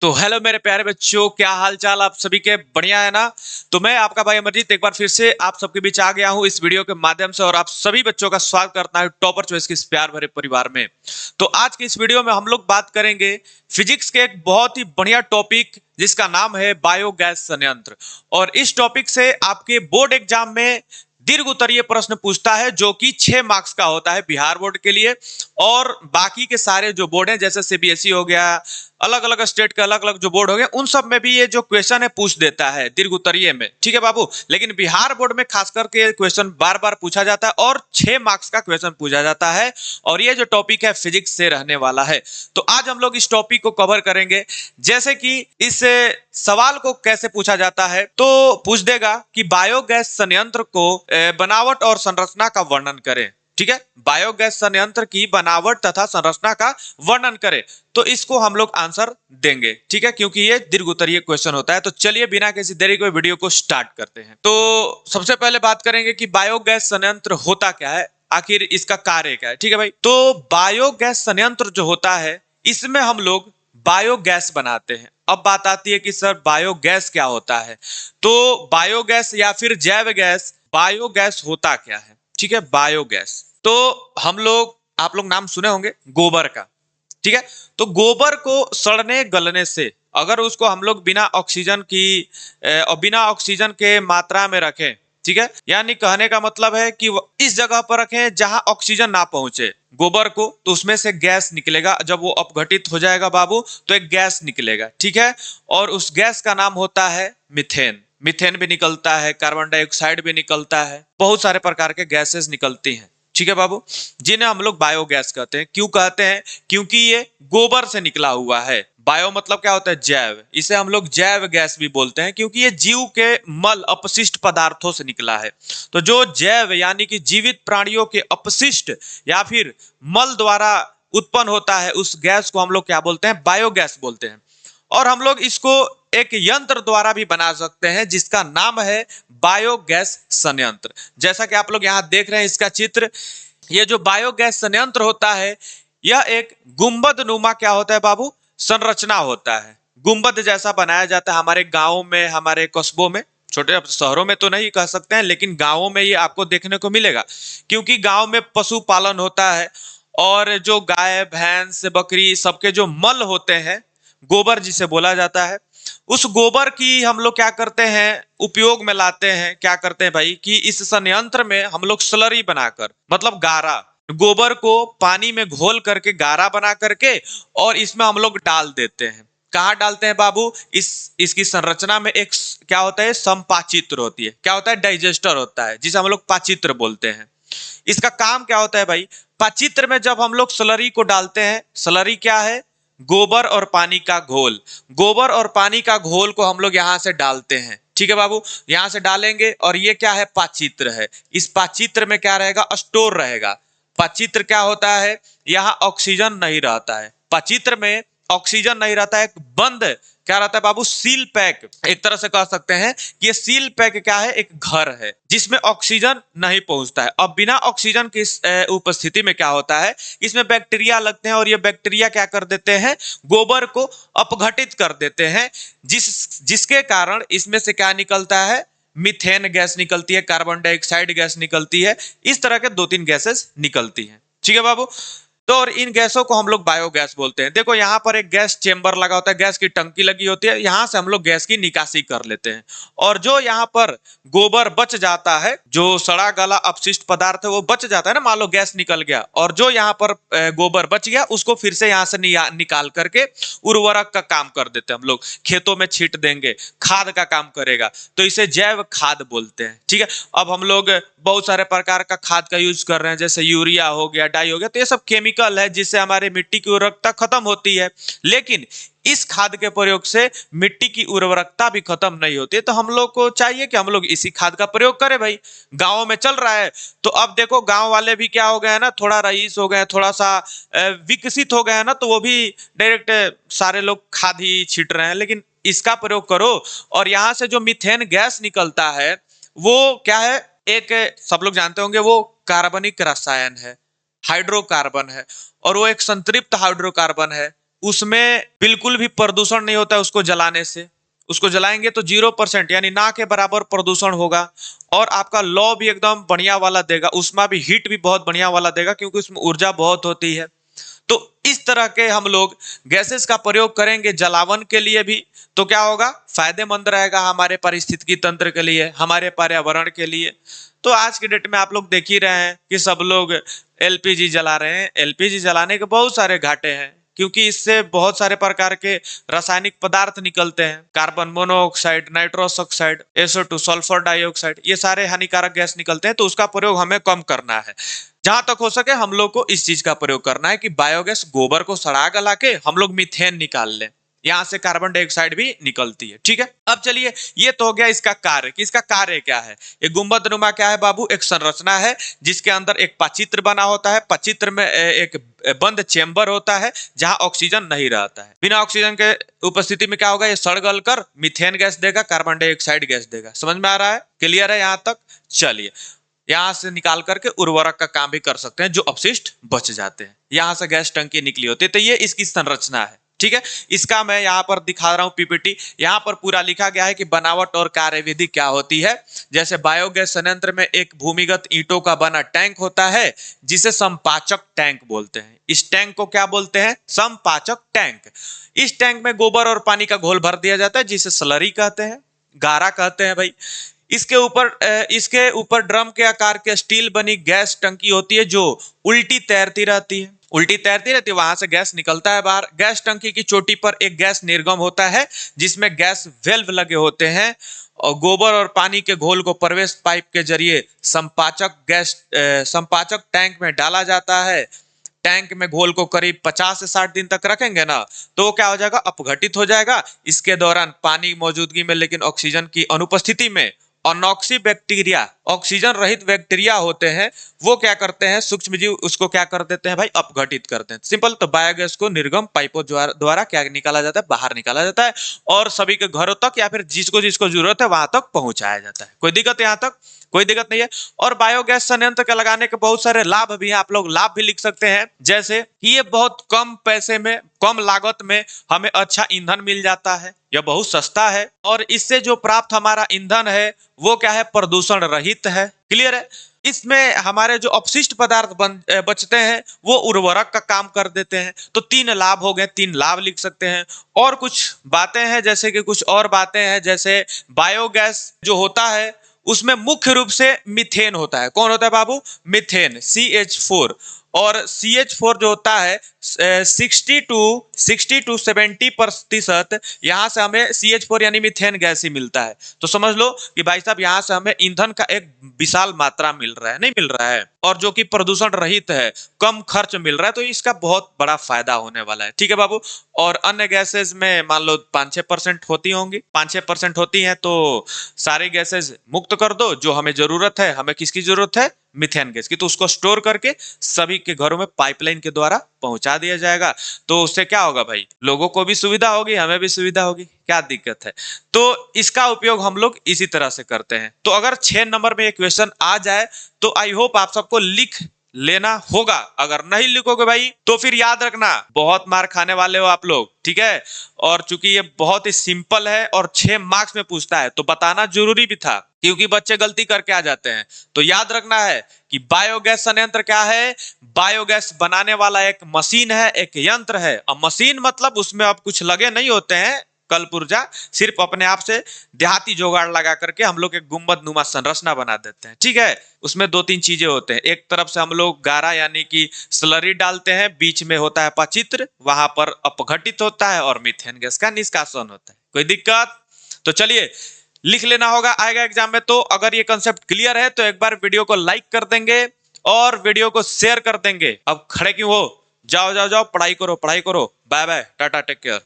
तो हेलो मेरे प्यारे बच्चों, क्या हाल चाल आप सभी के? बढ़िया है ना? तो मैं आपका भाई अमरजीत एक बार फिर से आप सबके बीच आ गया हूं इस वीडियो के माध्यम से और आप सभी बच्चों का स्वागत करता हूं टॉपर चॉइस के इस प्यार भरे परिवार में। तो आज की इस वीडियो में हम लोग बात करेंगे फिजिक्स के एक बहुत ही बढ़िया टॉपिक जिसका नाम है बायोगैस संयंत्र। और इस टॉपिक से आपके बोर्ड एग्जाम में दीर्घ उत्तरीय प्रश्न पूछता है जो कि 6 मार्क्स का होता है बिहार बोर्ड के लिए। और बाकी के सारे जो बोर्ड हैं जैसे सीबीएसई हो गया, अलग अलग स्टेट के अलग अलग जो बोर्ड हो गए, उन सब में भी ये जो क्वेश्चन है पूछ देता है दीर्घ उत्तरीय में। ठीक है बाबू, लेकिन बिहार बोर्ड में खास करके क्वेश्चन बार बार पूछा जाता है और 6 मार्क्स का क्वेश्चन पूछा जाता है। और ये जो टॉपिक है फिजिक्स से रहने वाला है। तो आज हम लोग इस टॉपिक को कवर करेंगे, जैसे कि इस सवाल को कैसे पूछा जाता है। तो पूछ देगा कि बायोगैस संयंत्र को बनावट और संरचना का वर्णन करें। ठीक है, बायोगैस संयंत्र की बनावट तथा संरचना का वर्णन करें। तो इसको हम लोग आंसर देंगे, ठीक है, क्योंकि ये दीर्घ उत्तरीय क्वेश्चन होता है। तो चलिए बिना किसी देरी को वीडियो को स्टार्ट करते हैं। तो सबसे पहले बात करेंगे कि बायोगैस संयंत्र होता क्या है, आखिर इसका कार्य क्या है। ठीक है भाई, तो बायोगैस संयंत्र जो होता है इसमें हम लोग बायोगैस बनाते हैं। अब बात आती है कि सर बायोगैस क्या होता है। तो बायोगैस या फिर जैव गैस, बायोगैस होता क्या है। ठीक है, बायोगैस तो आप लोग नाम सुने होंगे गोबर का। ठीक है, तो गोबर को सड़ने गलने से अगर उसको हम लोग बिना ऑक्सीजन की और बिना ऑक्सीजन के मात्रा में रखें, ठीक है, यानी कहने का मतलब है कि इस जगह पर रखें जहां ऑक्सीजन ना पहुंचे गोबर को, तो उसमें से गैस निकलेगा। जब वो अपघटित हो जाएगा बाबू तो एक गैस निकलेगा। ठीक है, और उस गैस का नाम होता है मीथेन। मीथेन भी निकलता है, कार्बन डाइऑक्साइड भी निकलता है, बहुत सारे प्रकार के गैसेस निकलती हैं। ठीक है बाबू, जिन्हें हम लोग बायोगैस कहते हैं। क्यों कहते हैं? क्योंकि ये गोबर से निकला हुआ है। बायो मतलब क्या होता है? जैव। इसे हम लोग जैव गैस भी बोलते हैं क्योंकि ये जीव के मल अपशिष्ट पदार्थों से निकला है। तो जो जैव यानी कि जीवित प्राणियों के अपशिष्ट या फिर मल द्वारा उत्पन्न होता है उस गैस को हम लोग क्या बोलते हैं? बायोगैस बोलते हैं। और हम लोग इसको एक यंत्र द्वारा भी बना सकते हैं जिसका नाम है बायोगैस संयंत्र। जैसा कि आप लोग यहां देख रहे हैं इसका चित्र, ये जो बायोगैस संयंत्र होता है यह एक गुंबद नुमा क्या होता है बाबू? संरचना होता है। गुंबद जैसा बनाया जाता है हमारे गांवों में, हमारे कस्बों में। छोटे शहरों में तो नहीं कह सकते हैं, लेकिन गांवों में ये आपको देखने को मिलेगा क्योंकि गांव में पशुपालन होता है। और जो गाय भैंस बकरी सबके जो मल होते हैं, गोबर जिसे बोला जाता है, उस गोबर की हम लोग क्या करते हैं? उपयोग में लाते हैं। क्या करते हैं भाई कि इस संयंत्र में हम लोग स्लरी बनाकर, मतलब गारा, गोबर को पानी में घोल करके गारा बना करके और इसमें हम लोग डाल देते हैं। कहाँ डालते हैं बाबू? इसकी संरचना में एक क्या होता है? संपाचित्र होती है। क्या होता है? डाइजेस्टर होता है, जिसे हम लोग पाचित्र बोलते हैं। इसका काम क्या होता है भाई? पाचित्र में जब हम लोग स्लरी को डालते हैं, स्लरी क्या है? गोबर और पानी का घोल। गोबर और पानी का घोल को हम लोग यहां से डालते हैं। ठीक है बाबू, यहां से डालेंगे और ये क्या है? पाचित्र है। इस पाचित्र में क्या रहेगा? स्टोर रहेगा। पाचित्र क्या होता है? यहाँ ऑक्सीजन नहीं रहता है। पाचित्र में ऑक्सीजन नहीं रहता है, बंद क्या रहता है बाबू? Seal pack. एक तरह से कह सकते हैं कि ये सील पैक क्या है? एक घर है जिसमें ऑक्सीजन नहीं पहुंचता है। अब बिना ऑक्सीजन की उपस्थिति में क्या होता है? इसमें बैक्टीरिया लगते हैं और ये बैक्टीरिया क्या कर देते हैं? गोबर को अपघटित कर देते हैं, जिसके कारण इसमें से क्या निकलता है? मीथेन गैस निकलती है, कार्बन डाइऑक्साइड गैस निकलती है। इस तरह के 2-3 गैसेस निकलती हैं। ठीक है बाबू, तो और इन गैसों को हम लोग बायोगैस बोलते हैं। देखो यहाँ पर एक गैस चेंबर लगा होता है, गैस की टंकी लगी होती है, यहाँ से हम लोग गैस की निकासी कर लेते हैं। और जो यहाँ पर गोबर बच जाता है, जो सड़ा गला अपशिष्ट पदार्थ है वो बच जाता है ना, मान लो गैस निकल गया और जो यहाँ पर गोबर बच गया उसको फिर से यहाँ से निकाल करके उर्वरक का काम कर देते हैं हम लोग। खेतों में छींट देंगे, खाद का काम करेगा, तो इसे जैव खाद बोलते हैं। ठीक है, अब हम लोग बहुत सारे प्रकार का खाद का यूज कर रहे हैं, जैसे यूरिया हो गया, डाई हो गया, तो ये सब केमिकल है जिससे हमारे मिट्टी की उर्वरकता खत्म होती है। लेकिन इस खाद के प्रयोग से मिट्टी की उर्वरकता भी खत्म नहीं होती है। तो हम लोग को चाहिए कि हम लोग इसी खाद का प्रयोग करें भाई। गांव में चल रहा है तो अब देखो गांव वाले भी क्या हो गए हैं ना, थोड़ा रईस हो गए, थोड़ा सा विकसित हो गए हैं ना, तो वो भी डायरेक्ट सारे लोग खाद ही छींट रहे हैं। लेकिन इसका प्रयोग करो और यहाँ से जो मीथेन गैस निकलता है वो क्या है? एक सब लोग जानते होंगे वो कार्बनिक रसायन है, हाइड्रोकार्बन है, और वो एक संतृप्त हाइड्रोकार्बन है। उसमें बिल्कुल भी प्रदूषण नहीं होता है उसको जलाने से। उसको जलाएंगे तो 0% यानी ना के बराबर प्रदूषण होगा। और आपका लौ भी एकदम बढ़िया वाला देगा, उसमें भी हीट भी बहुत बढ़िया वाला देगा क्योंकि उसमें ऊर्जा बहुत होती है। तो इस तरह के हम लोग गैसेस का प्रयोग करेंगे जलावन के लिए भी, तो क्या होगा, फायदेमंद रहेगा हमारे पारिस्थितिकी तंत्र के लिए, हमारे पर्यावरण के लिए। तो आज के डेट में आप लोग देख ही रहे हैं कि सब लोग एलपीजी जला रहे हैं। एलपीजी जलाने के बहुत सारे घाटे हैं क्योंकि इससे बहुत सारे प्रकार के रासायनिक पदार्थ निकलते हैं, carbon monoxide, nitrous oxide, SO2, sulphur dioxide, ये सारे हानिकारक गैस निकलते हैं। तो उसका प्रयोग हमें कम करना है। जहां तक हो सके हम लोग को इस चीज का प्रयोग करना है कि बायोगैस गोबर को सड़ा गला के हम लोग मीथेन निकाल लें, यहां से कार्बन डाइऑक्साइड भी निकलती है। ठीक है, अब चलिए, ये तो हो गया इसका कार्य कि इसका कार्य क्या है। ये गुंबद नुमा क्या है बाबू, एक संरचना है जिसके अंदर एक पाचित्र बना होता है। पाचित्र में एक बंद चेंबर होता है जहां ऑक्सीजन नहीं रहता है। बिना ऑक्सीजन के उपस्थिति में क्या होगा, ये सड़ गल कर मीथेन गैस देगा, कार्बन डाइऑक्साइड गैस देगा। समझ में आ रहा है, क्लियर है यहां तक? चलिए, यहां से निकाल करके उर्वरक का काम भी कर सकते हैं जो अपशिष्ट बच जाते हैं। यहां से गैस टंकी निकली होती है। तो ये इसकी संरचना है। ठीक है, इसका मैं यहाँ पर दिखा रहा हूँ पीपीटी। यहाँ पर पूरा लिखा गया है कि बनावट और कार्यविधि क्या होती है। जैसे बायोगैस संयंत्र में एक भूमिगत ईंटों का बना टैंक होता है जिसे संपाचक टैंक बोलते हैं। इस टैंक को क्या बोलते हैं, संपाचक टैंक। इस टैंक में गोबर और पानी का घोल भर दिया जाता है जिसे स्लरी कहते हैं, गारा कहते हैं भाई। इसके ऊपर ड्रम के आकार के स्टील बनी गैस टंकी होती है जो उल्टी तैरती रहती है। उल्टी तैरती रहती है, वहां से गैस निकलता है बाहर। गैस टंकी की चोटी पर एक गैस निर्गम होता है जिसमें गैस वेल्व लगे होते हैं और गोबर और पानी के घोल को प्रवेश पाइप के जरिए संपाचक टैंक में डाला जाता है। टैंक में घोल को करीब 50 से 60 दिन तक रखेंगे ना तो क्या हो जाएगा, अपघटित हो जाएगा। इसके दौरान पानी की मौजूदगी में लेकिन ऑक्सीजन की अनुपस्थिति में अनॉक्सी बैक्टीरिया, ऑक्सीजन रहित बैक्टीरिया होते हैं, वो क्या करते हैं, सूक्ष्मजीव उसको क्या कर देते हैं भाई, अपघटित करते हैं। सिंपल। तो बायोगैस को निर्गम पाइपों द्वारा क्या निकाला जाता है, बाहर निकाला जाता है और सभी के घरों तक या फिर जिसको जिसको जरूरत है वहां तक पहुंचाया जाता है। कोई दिक्कत यहाँ तक? कोई दिक्कत नहीं है। और बायोगैस संयंत्र के लगाने के बहुत सारे लाभ भी हैं। आप लोग लाभ भी लिख सकते हैं, जैसे कि ये बहुत कम पैसे में, कम लागत में हमें अच्छा ईंधन मिल जाता है, यह बहुत सस्ता है और इससे जो प्राप्त हमारा ईंधन है वो क्या है, प्रदूषण रहित है। क्लियर है? इसमें हमारे जो अपशिष्ट पदार्थ बचते हैं वो उर्वरक का काम कर देते हैं। तो 3 लाभ हो गए, 3 लाभ लिख सकते हैं। और कुछ बातें हैं, जैसे कि कुछ और बातें हैं, जैसे बायोगैस जो होता है उसमें मुख्य रूप से मीथेन होता है। कौन होता है बाबू? Methane, CH4। और CH4 जो होता है 60 to 70% यहां से हमें CH4 यानी मीथेन गैस ही मिलता है। तो समझ लो कि भाई साहब यहां से हमें ईंधन का एक विशाल मात्रा मिल रहा है, नहीं मिल रहा है, और जो कि प्रदूषण रहित है, कम खर्च मिल रहा है। तो इसका बहुत बड़ा फायदा होने वाला है। ठीक है बाबू। और अन्य गैसेस में मान लो 5-6% होती होंगी, 5-6% होती हैं। तो सारी गैसेस मुक्त कर दो। जो हमें जरूरत है, हमें किसकी जरूरत है, मीथेन गैस की, तो उसको स्टोर करके सभी के घरों में पाइपलाइन के द्वारा पहुंचा दिया जाएगा। तो उससे क्या होगा भाई, लोगों को भी सुविधा होगी, हमें भी सुविधा होगी। क्या दिक्कत है? तो इसका उपयोग हम लोग इसी तरह से करते हैं। तो अगर 6 नंबर में एक क्वेश्चन आ जाए तो आई होप आप सबको लिख लेना होगा। अगर नहीं लिखोगे भाई तो फिर याद रखना बहुत मार खाने वाले हो आप लोग। ठीक है? और चूंकि ये बहुत ही सिंपल है और 6 मार्क्स में पूछता है तो बताना जरूरी भी था, क्योंकि बच्चे गलती करके आ जाते हैं। तो याद रखना है कि बायोगैस संयंत्र क्या है, बायोगैस बनाने वाला एक मशीन है, एक यंत्र है। अब मशीन मतलब उसमें अब कुछ लगे नहीं होते हैं कल पुर्जा, सिर्फ अपने आप से देहाती जुगाड़ लगा करके हम लोग एक गुंबद नुमा संरचना बना देते हैं। ठीक है? उसमें 2-3 चीजें होते हैं। एक तरफ से हम लोग गारा यानी कि स्लरी डालते हैं, बीच में होता है पचित्र, वहां पर अपघटित होता है और मीथेन गैस का निष्कासन होता है। कोई दिक्कत? तो चलिए लिख लेना होगा, आएगा एग्जाम में। तो अगर ये कंसेप्ट क्लियर है तो एक बार वीडियो को लाइक कर देंगे और वीडियो को शेयर कर देंगे। अब खड़े क्यों हो, जाओ जाओ जाओ, पढ़ाई करो, पढ़ाई करो। Bye bye, tata, take care.